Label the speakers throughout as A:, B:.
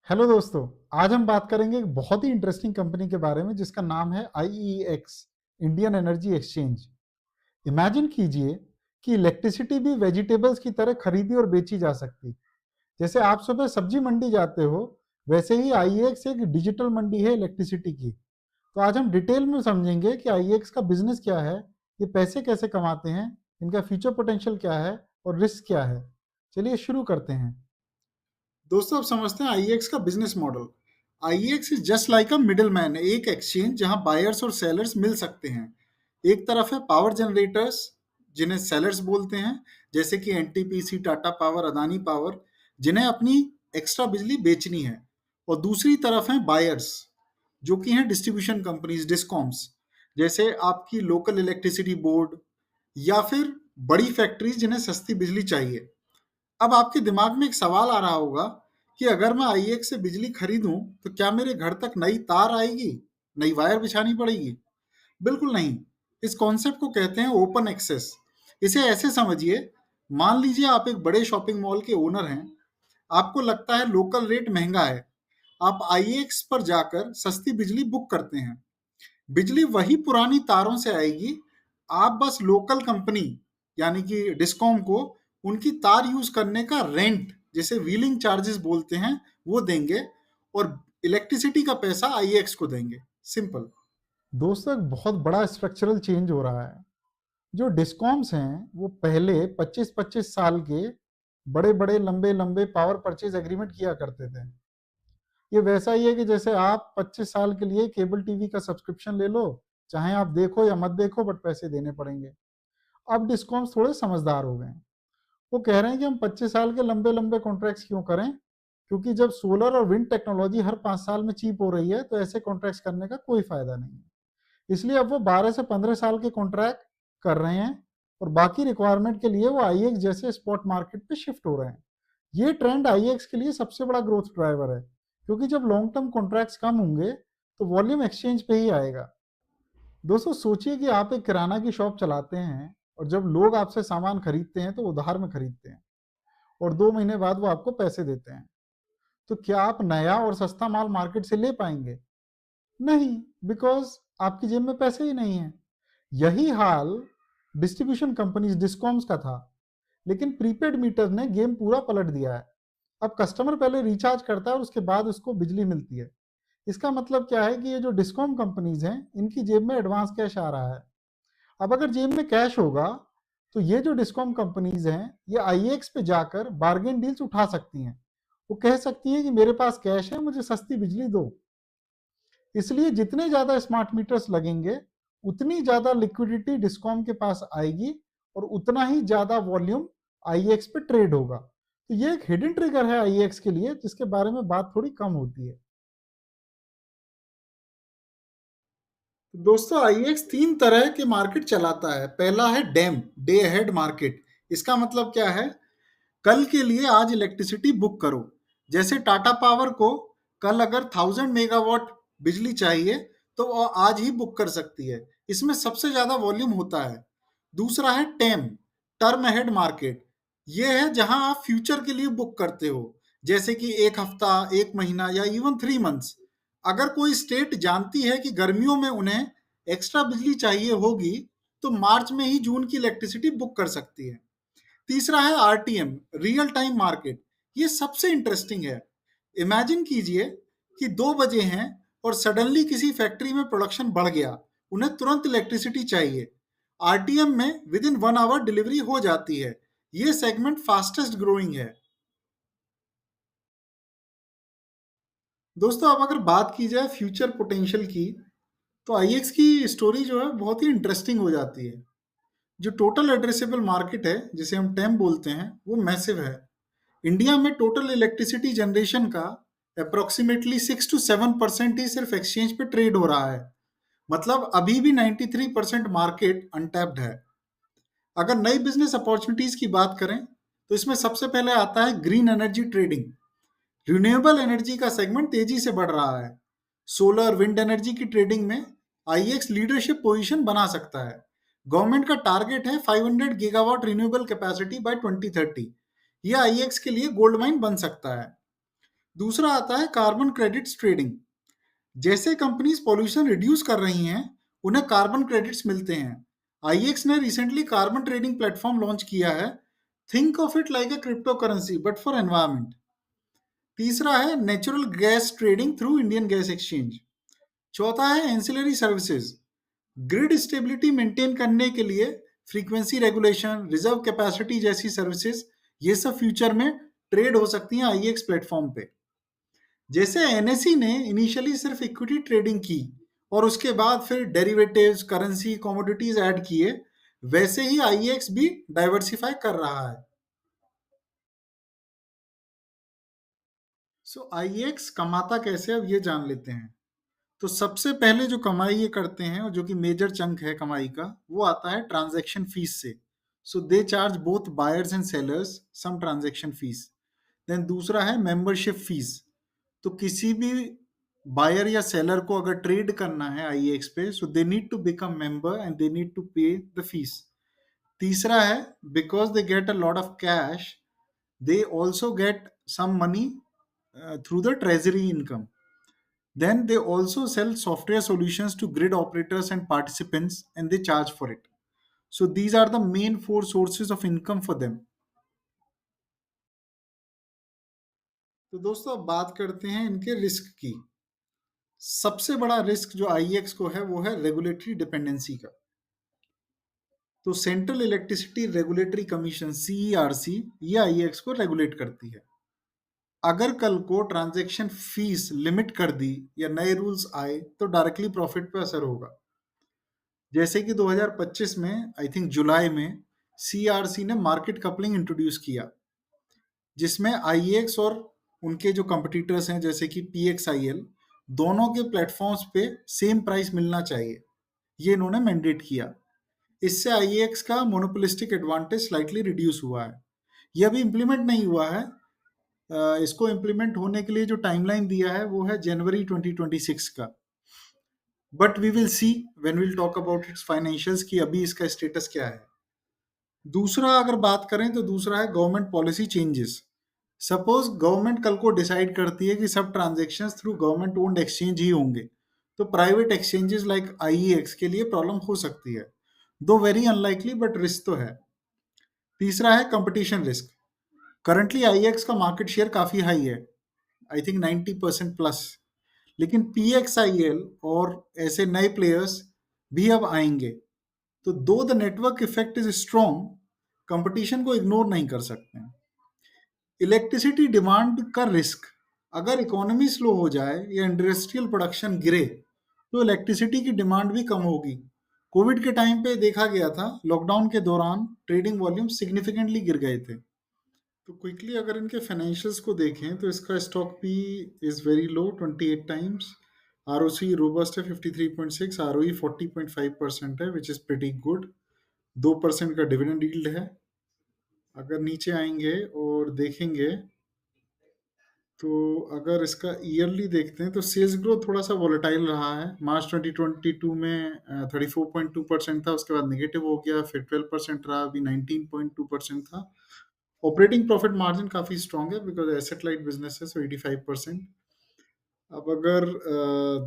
A: Hello दोस्तों। आज हम बात करेंगे एक बहुत ही इंटरेस्टिंग कंपनी के बारे में जिसका नाम है IEX, Indian energy exchange. Imagine कीजिए कि इलेक्ट्रिसिटी भी वेजिटेबल्स की तरह खरीदी और बेची जा सकती। जैसे आप सुबह सब्जी मंडी जाते हो, वैसे ही आईईएक्स एक डिजिटल मंडी है इलेक्ट्रिसिटी की। तो आज हम डिटेल में समझेंगे कि आईईएक्स का बिजनेस क्या है, ये पैसे कैसे कमाते हैं, इनका फ्यूचर पोटेंशियल क्या है और रिस्क क्या है। चलिए शुरू करते हैं। दोस्तों, अब समझते हैं आईईएक्स का business model. IEX is just like a middle man, एक एक्सचेंज जहां बायर्स और सेलर्स मिल सकते हैं। एक तरफ है पावर जनरेटर्स, जिन्हें सेलर्स बोलते हैं, जैसे कि NTPC, Tata power, Adani power, जिन्हें अपनी एक्स्ट्रा बिजली बेचनी है। और दूसरी तरफ है बायर्स, जो कि हैं डिस्ट्रीब्यूशन कंपनीज, डिस्कॉम्स, जैसे आपकी लोकल इलेक्ट्रिसिटी बोर्ड या फिर बड़ी फैक्ट्रीज जिन्हें सस्ती बिजली चाहिए। अब आपके दिमाग में एक सवाल आ रहा होगा कि अगर मैं आईएक्स से बिजली खरीदूं तो क्या मेरे घर तक नई तार आएगी, नई वायर बिछानी पड़ेगी? बिल्कुल नहीं। इस कॉन्सेप्ट को कहते हैं ओपन एक्सेस। इसे ऐसे समझिए, मान लीजिए आप एक बड़े शॉपिंग मॉल के ओनर हैं। आपको लगता है लोकल रेट महंगा है। आप आईएक्स पर जाकर सस्ती बिजली बुक करते हैं। बिजली वही पुरानी तारों से आएगी। आप बस लोकल कंपनी, यानी कि डिस्कॉम को, उनकी तार यूज करने का रेंट, जिसे व्हीलिंग चार्जेस बोलते हैं, वो देंगे, और इलेक्ट्रिसिटी का पैसा आईएक्स को देंगे। सिंपल। दोस्तों, एक बहुत बड़ा स्ट्रक्चरल चेंज हो रहा है। जो डिस्कॉम्स हैं वो पहले 25-25 साल के बड़े बड़े लंबे लंबे पावर परचेज एग्रीमेंट किया करते थे। ये वैसा ही है कि जैसे आप 25 साल के लिए केबल टीवी का सब्सक्रिप्शन ले लो, चाहे आप देखो या मत देखो, बट पैसे देने पड़ेंगे। अब डिस्कॉम्स थोड़े समझदार हो गए हैं। वो कह रहे हैं कि हम 25 साल के लंबे लंबे कॉन्ट्रैक्ट्स क्यों करें, क्योंकि जब सोलर और विंड टेक्नोलॉजी हर 5 साल में चीप हो रही है तो ऐसे कॉन्ट्रैक्ट्स करने का कोई फायदा नहीं है। इसलिए अब वो 12 से 15 साल के कॉन्ट्रैक्ट कर रहे हैं, और बाकी रिक्वायरमेंट के लिए वो आईएक्स जैसे स्पॉट मार्केट पे शिफ्ट हो रहे हैं। ये ट्रेंड आईएक्स के लिए सबसे बड़ा ग्रोथ ड्राइवर है, क्योंकि जब लॉन्ग टर्म कॉन्ट्रैक्ट्स कम होंगे तो वॉल्यूम एक्सचेंज पे ही आएगा। दोस्तों, सोचिए कि आप एक किराना की शॉप चलाते हैं, और जब लोग आपसे सामान खरीदते हैं तो उधार में खरीदते हैं, और 2 महीने बाद वो आपको पैसे देते हैं। तो क्या आप नया और सस्ता माल मार्केट से ले पाएंगे? नहीं, बिकॉज आपकी जेब में पैसे ही नहीं है। यही हाल डिस्ट्रीब्यूशन कंपनीज डिस्कॉम्स का था, लेकिन प्रीपेड मीटर ने गेम पूरा पलट दिया है। अब कस्टमर पहले रिचार्ज करता है और उसके बाद उसको बिजली मिलती है। इसका मतलब क्या है कि ये जो डिस्कॉम कंपनीज हैं, इनकी जेब में एडवांस कैश आ रहा है। अब अगर जेब में कैश होगा तो ये जो डिस्कॉम कंपनीज हैं, ये आईएक्स पे जाकर बार्गेन डील्स उठा सकती हैं। वो कह सकती हैं कि मेरे पास कैश है, मुझे सस्ती बिजली दो। इसलिए जितने ज्यादा स्मार्ट मीटर्स लगेंगे, उतनी ज्यादा लिक्विडिटी डिस्कॉम के पास आएगी, और उतना ही ज्यादा वॉल्यूम आईएक्स पे ट्रेड होगा। तो ये एक हिडन ट्रिगर है आईएक्स के लिए, जिसके बारे में बात थोड़ी कम होती है। तो दोस्तों, आईएक्स 3 तरह के मार्केट चलाता है। पहला है डेम, डे अहेड मार्केट। इसका मतलब क्या है? कल के लिए आज इलेक्ट्रिसिटी बुक करो। जैसे टाटा पावर को कल अगर 1000 मेगावाट बिजली चाहिए तो वो आज ही बुक कर सकती है। इसमें सबसे ज्यादा वॉल्यूम होता है। दूसरा है टेम, टर्म अहेड मार्केट। ये है जहां आप फ्यूचर के लिए बुक करते हो, जैसे कि एक हफ्ता, एक महीना या इवन 3 मंथ्स। अगर कोई स्टेट जानती है कि गर्मियों में उन्हें एक्स्ट्रा बिजली चाहिए होगी, तो मार्च में ही जून की इलेक्ट्रिसिटी बुक कर सकती है। तीसरा है आरटीएम, रियल टाइम मार्केट। ये सबसे इंटरेस्टिंग है। इमेजिन कीजिए कि 2 बजे हैं और सडनली किसी फैक्ट्री में प्रोडक्शन बढ़ गया, उन्हें तुरंत इलेक्ट्रिसिटी चाहिए। आरटीएम में विद इन 1 आवर डिलीवरी हो जाती है। ये सेगमेंट फास्टेस्ट ग्रोइंग है। दोस्तों, अब अगर बात की जाए फ्यूचर पोटेंशियल की, तो आईएक्स की स्टोरी जो है बहुत ही इंटरेस्टिंग हो जाती है। जो टोटल एड्रेसेबल मार्केट है, जिसे हम टेम बोलते हैं, वो मैसिव है। इंडिया में टोटल इलेक्ट्रिसिटी जनरेशन का अप्रोक्सीमेटली 6 to 7% ही सिर्फ एक्सचेंज पे ट्रेड हो रहा है। मतलब अभी भी 93% मार्केट अनटैप्ड है। अगर नई बिजनेस अपॉर्चुनिटीज की बात करें, तो इसमें सबसे पहले आता है green energy trading. Renewable energy का सेगमेंट तेजी से बढ़ रहा है। सोलर विंड एनर्जी की ट्रेडिंग में आईएक्स लीडरशिप पोजीशन बना सकता है। गवर्नमेंट का टारगेट है 500 गीगावाट रिन्यूएबल कैपेसिटी बाय 2030। यह आईएक्स के लिए गोल्ड माइन बन सकता है। दूसरा आता है कार्बन क्रेडिट्स ट्रेडिंग। जैसे कंपनीज पॉल्यूशन रिड्यूस कर रही हैं, उन्हें कार्बन क्रेडिट्स मिलते हैं। आईएक्स ने recently carbon trading platform launch किया है। Think of it like a crypto currency but for environment. तीसरा है natural gas trading through Indian gas exchange. चौथा है ancillary services. Grid stability maintain करने के लिए फ्रीक्वेंसी रेगुलेशन, रिजर्व कैपेसिटी जैसी सर्विसेज, ये सब फ्यूचर में ट्रेड हो सकती हैं आईएक्स प्लेटफॉर्म पे। जैसे एनएसई ने इनिशियली सिर्फ इक्विटी ट्रेडिंग की और उसके बाद फिर डेरिवेटिव्स, करेंसी, कमोडिटीज ऐड किए, वैसे ही आईएक्स भी डाइवर्सिफाई कर रहा है। सो आईएक्स कमाता कैसे, अब ये जान लेते हैं। तो सबसे पहले जो कमाई ये करते हैं और जो कि मेजर चंक है कमाई का, वो आता है ट्रांजैक्शन फीस से। So they charge both buyers and sellers some transaction fees. Then दूसरा है मेंबरशिप फीस। तो किसी भी बायर या सेलर को अगर ट्रेड करना है आईएक्स पे, so they need to become member and they need to pay the fees. तीसरा है because they get a lot of cash, they also get some money through the treasury income. Then they also sell software solutions to grid operators and participants and they charge for it. So these are the main four sources of income for them. तो दोस्तों अब बात करते हैं इनके risk की। सबसे बड़ा रिस्क जो आईएक्स को है वो है रेगुलेटरी डिपेंडेंसी का। तो central electricity regulatory commission CERC ये आईएक्स को रेगुलेट करती है। अगर कल को ट्रांजैक्शन फीस लिमिट कर दी या नए रूल्स आए तो डायरेक्टली प्रॉफिट पे असर होगा। जैसे कि 2025 में आई थिंक जुलाई में सीआरसी ने मार्केट कपलिंग इंट्रोड्यूस किया, जिसमें आईएक्स और उनके जो कंपटीटर्स हैं जैसे कि पीएक्सआईएल, दोनों के प्लेटफॉर्म्स पे सेम प्राइस मिलना चाहिए। ये इन्होंने मैंडेट किया। इससे आईएक्स का मोनोपोलिस्टिक एडवांटेज स्लाइटली रिड्यूस हुआ है। ये अभी इम्प्लीमेंट नहीं हुआ है। इसको इम्प्लीमेंट होने के लिए जो टाइमलाइन दिया है वो है जनवरी 2026 का। But we will see when we will talk about its financials कि अभी इसका स्टेटस क्या है। दूसरा अगर बात करें तो दूसरा है government policy changes. Suppose government कल को डिसाइड करती है कि सब transactions through government owned exchange ही होंगे, तो प्राइवेट एक्सचेंजेस लाइक आईईएक्स के लिए प्रॉब्लम हो सकती है, दो वेरी अनलाइकली बट रिस्क तो है। तीसरा है कंपटीशन रिस्क। करंटली आईईएक्स का मार्केट शेयर काफी हाई है, आई थिंक 90% प्लस। लेकिन पीएक्सआईएल और ऐसे नए प्लेयर्स भी अब आएंगे। तो दो the network effect is strong, competition को इग्नोर नहीं कर सकते हैं। इलेक्ट्रिसिटी डिमांड का रिस्क। अगर इकोनॉमी स्लो हो जाए या इंडस्ट्रियल प्रोडक्शन गिरे तो इलेक्ट्रिसिटी की डिमांड भी कम होगी। कोविड के टाइम पे देखा गया था, लॉकडाउन के दौरान ट्रेडिंग वॉल्यूम सिग्निफिकेंटली गिर गए थे। तो क्विकली अगर इनके फाइनेंशियल्स को देखें तो इसका stock P is very low, 28 times. ROC robust है 53.6, आरओई 40.5% है विच इज प्रीटी गुड। 2% का डिविडेंड यील्ड है। अगर नीचे आएंगे और देखेंगे तो अगर इसका ईयरली देखते हैं तो सेल्स ग्रोथ थोड़ा सा वॉलेटाइल रहा है। मार्च 2022 में 34.2% था, उसके बाद नेगेटिव हो गया, फिर 12% रहा, अभी 19.2% था। ऑपरेटिंग प्रॉफिट मार्जिन काफी स्ट्रांग है बिकॉज एसेट लाइट बिजनेस है, सो 85%। अब अगर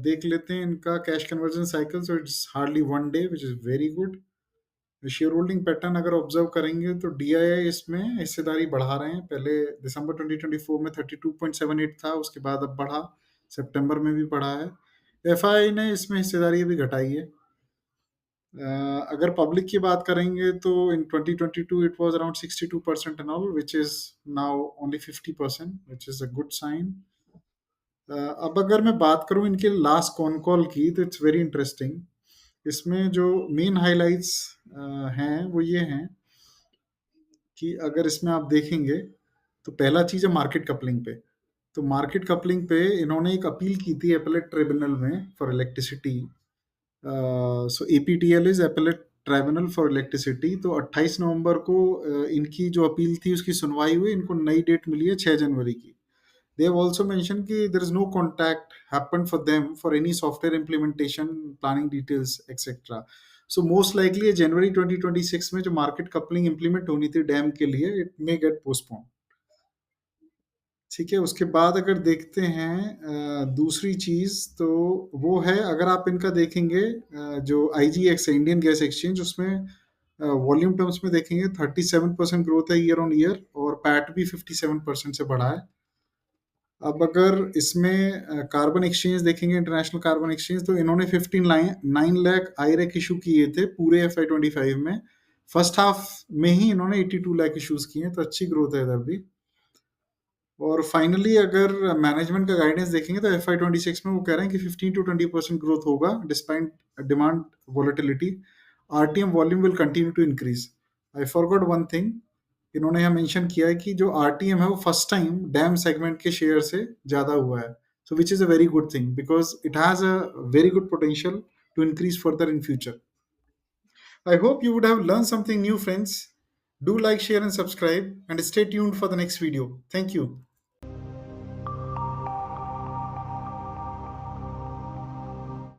A: देख लेते हैं इनका cash conversion cycle, so it's hardly 1 day which is very good. Share holding pattern अगर ऑब्जर्व करेंगे तो डीआईआई इसमें हिस्सेदारी बढ़ा रहे हैं। पहले दिसंबर 2024 में 32.78 था, उसके बाद अब बढ़ा, सितंबर में भी बढ़ा है। एफआई ने इसमें हिस्सेदारी अभी घटाई है। अगर पब्लिक की बात करेंगे तो in 2022 it was around 62% and all, which is now only 50%, which is a good sign. अब अगर मैं बात करूं इनके लास्ट कॉन कॉल की तो इट्स वेरी इंटरेस्टिंग। इसमें जो मेन हाइलाइट्स हैं वो ये हैं कि अगर इसमें आप देखेंगे तो पहला चीज़ है मार्केट कपलिंग पे। तो मार्केट कपलिंग पे इन्होंने एक अपील की थी एपेलेट ट्रिब्यूनल में for electricity. So APTEL is appellate tribunal for electricity. तो 28 नवंबर को इनकी जो अपील थी उसकी सुनवाई हुई। इनको नई डेट मिली है 6 जनवरी की। They have also mentioned कि there is no contact happened for them for any software implementation, planning details, etc. So most likely जनवरी 2026 में जो मार्केट कपलिंग इंप्लीमेंट होनी थी डैम के लिए, it may get postponed.
B: ठीक है, उसके बाद अगर देखते हैं दूसरी चीज़ तो वो है, अगर आप इनका देखेंगे जो आईजीएक्स है, इंडियन गैस एक्सचेंज, उसमें वॉल्यूम टर्म्स में देखेंगे 37% ग्रोथ है ईयर ऑन ईयर, और पैट भी 57% से बढ़ा है। अब अगर इसमें कार्बन एक्सचेंज देखेंगे, इंटरनेशनल कार्बन एक्सचेंज, तो इन्होंने 9 लाख आईरेक इशू किए थे पूरे FY25 में। फर्स्ट हाफ में ही इन्होंने 82 लाख इशूज किए हैं, तो अच्छी ग्रोथ है इधर भी। और फाइनली अगर मैनेजमेंट का गाइडेंस देखेंगे तो FY26 में वो कह रहे हैं कि 15 to 20% ग्रोथ होगा despite demand volatility. RTM volume will continue to increase. I forgot one thing, इन्होंने यहाँ मेंशन किया है कि जो आरटीएम है वो फर्स्ट टाइम डैम सेगमेंट के शेयर से ज़्यादा हुआ है, so which is a very good thing because it has a very good potential to increase further in future. I hope you would have learned something new, friends. Do like, share, and subscribe, and stay tuned for the next video. Thank you.